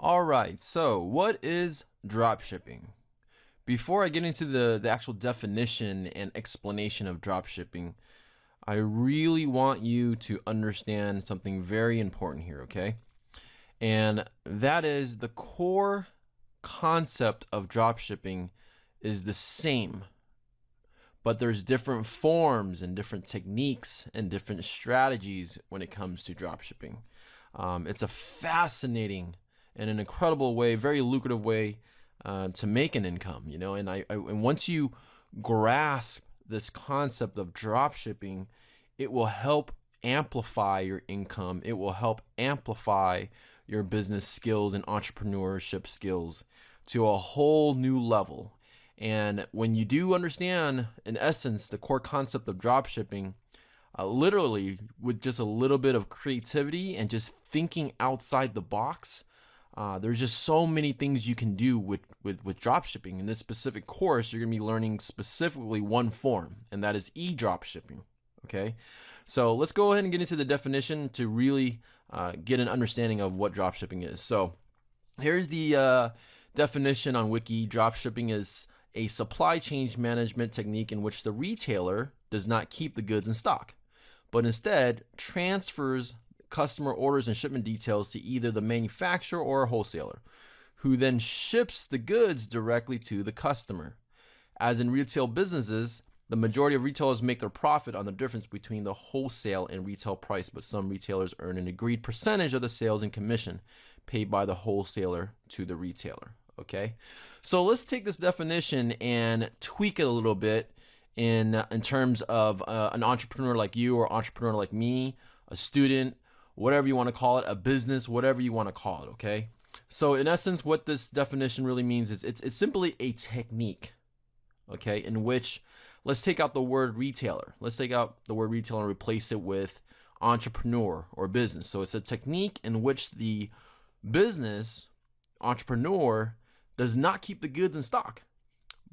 All right, so what is drop shipping? Before I get into the actual definition and explanation of drop shipping, I really want you to understand something very important here, okay? And that is the core concept of drop shipping is the same, but there's different forms and different techniques and different strategies when it comes to drop shipping. It's a fascinating and an incredible way, very lucrative way to make an income, and once you grasp this concept of drop shipping, it will help amplify your income. It will help amplify your business skills and entrepreneurship skills to a whole new level. And when you do understand, in essence, the core concept of drop shipping, literally with just a little bit of creativity and just thinking outside the box, there's just so many things you can do with drop shipping. In this specific course, you're going to be learning specifically one form, and that is e-drop shipping. Okay, so let's go ahead and get into the definition to really get an understanding of what drop shipping is. So here's the definition on Wiki. Drop shipping is a supply chain management technique in which the retailer does not keep the goods in stock, but instead transfers customer orders and shipment details to either the manufacturer or a wholesaler, who then ships the goods directly to the customer. As in retail businesses, the majority of retailers make their profit on the difference between the wholesale and retail price, but some retailers earn an agreed percentage of the sales and commission paid by the wholesaler to the retailer. Okay, so let's take this definition and tweak it a little bit in terms of an entrepreneur like you or entrepreneur like me, a student, whatever you want to call it, a business, whatever you want to call it, okay? So in essence, what this definition really means is it's simply a technique, okay, in which, let's take out the word retailer. Let's take out the word retailer and replace it with entrepreneur or business. So it's a technique in which the business entrepreneur does not keep the goods in stock,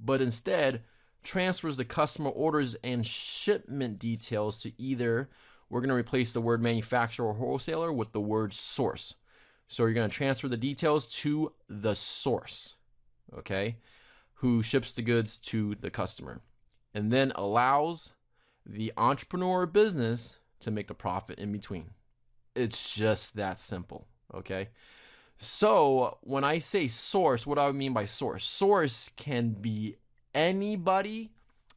but instead transfers the customer orders and shipment details to either, we're going to replace the word manufacturer or wholesaler with the word source. So you're going to transfer the details to the source, okay, who ships the goods to the customer, and then allows the entrepreneur or business to make the profit in between. It's just that simple, okay? So when I say source, what do I mean by source? Source can be anybody,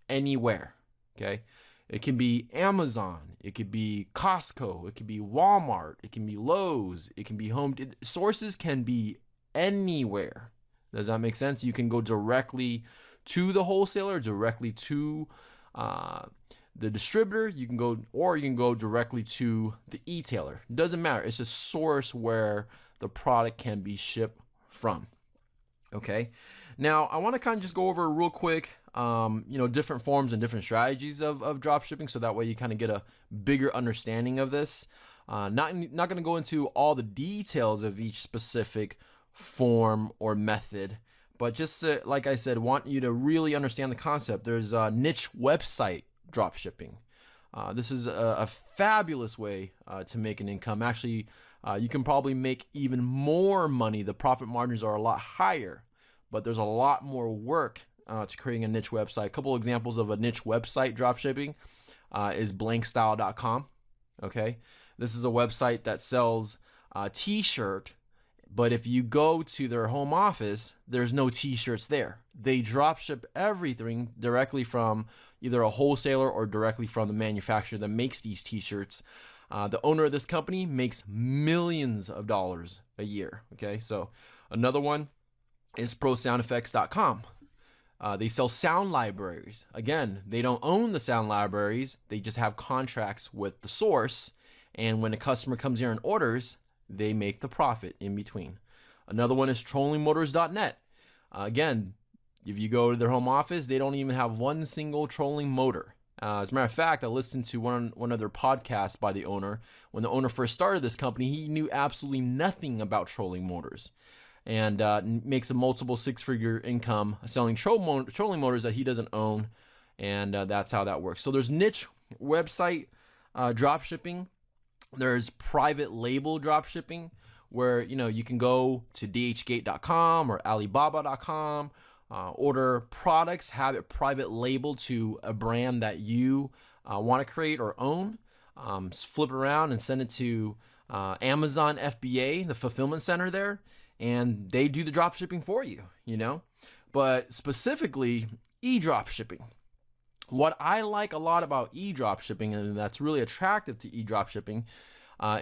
anywhere, okay? It can be Amazon, it could be Costco, it could be Walmart, it can be Lowe's, it can be Home. Sources can be anywhere. Does that make sense? You can go directly to the wholesaler, directly to the distributor. You can go directly to the e-tailer. Doesn't matter. It's a source where the product can be shipped from. Okay. Now I want to kind of just go over real quick, different forms and different strategies of drop shipping, so that way you kind of get a bigger understanding of this. Not going to go into all the details of each specific form or method, but just like I said, want you to really understand the concept. There's a niche website drop shipping. This is a fabulous way to make an income. Actually, you can probably make even more money. The profit margins are a lot higher, but there's a lot more work to creating a niche website. A couple examples of a niche website drop shipping is blankstyle.com. Okay, this is a website that sells t-shirt, but if you go to their home office, there's no t-shirts there. They drop ship everything directly from either a wholesaler or directly from the manufacturer that makes these t-shirts. The owner of this company makes millions of dollars a year. Okay, so another one is prosoundeffects.com. They sell sound libraries. Again, they don't own the sound libraries. They just have contracts with the source. And when a customer comes here and orders, they make the profit in between. Another one is trollingmotors.net. Again, if you go to their home office, they don't even have one single trolling motor. As a matter of fact, I listened to one of their podcasts by the owner. When the owner first started this company, he knew absolutely nothing about trolling motors, and makes a multiple six-figure income selling trolling motors that he doesn't own, and that's how that works. So there's niche website drop shipping. There's private label drop shipping, where you can go to dhgate.com or alibaba.com, order products, have it private labeled to a brand that you want to create or own, flip it around and send it to Amazon FBA, the fulfillment center there, and they do the drop shipping for you, But specifically, e-drop shipping. What I like a lot about e-drop shipping, and that's really attractive to e-drop shipping,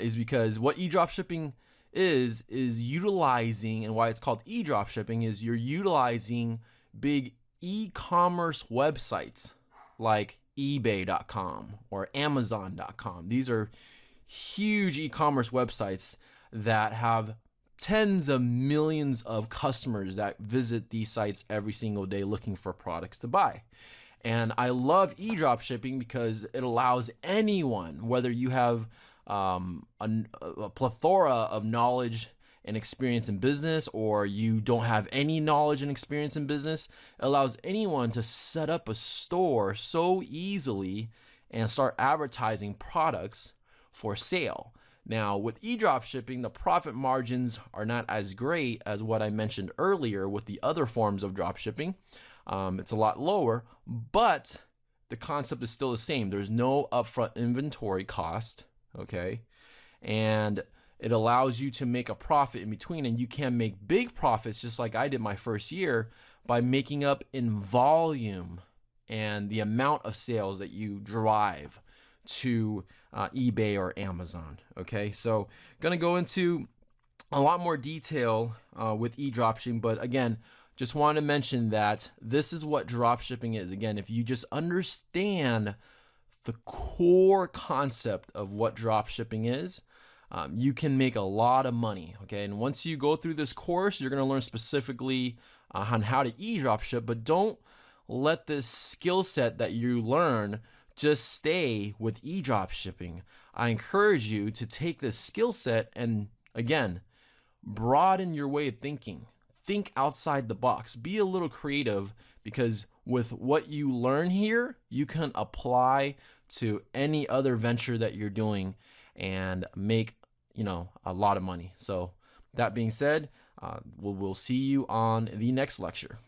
is because what e-drop shipping is utilizing, and why it's called e-drop shipping, is you're utilizing big e-commerce websites like eBay.com or Amazon.com. These are huge e-commerce websites that have tens of millions of customers that visit these sites every single day looking for products to buy. And I love e-drop shipping because it allows anyone, whether you have a plethora of knowledge and experience in business, or you don't have any knowledge and experience in business, it allows anyone to set up a store so easily and start advertising products for sale. Now, with e-drop shipping, the profit margins are not as great as what I mentioned earlier with the other forms of drop shipping. It's a lot lower, but the concept is still the same. There's no upfront inventory cost, okay? And it allows you to make a profit in between, and you can make big profits just like I did my first year by making up in volume and the amount of sales that you drive to eBay or Amazon, okay? So going to go into a lot more detail with e-dropshipping, but again, just want to mention that this is what dropshipping is. Again, if you just understand the core concept of what dropshipping is, you can make a lot of money, okay? And once you go through this course, you're going to learn specifically on how to e-dropship, but don't let this skill set that you learn just stay with e-dropshipping. I encourage you to take this skill set and, again, broaden your way of thinking. Think outside the box. Be a little creative, because with what you learn here, you can apply to any other venture that you're doing and make, a lot of money. So that being said, we'll see you on the next lecture.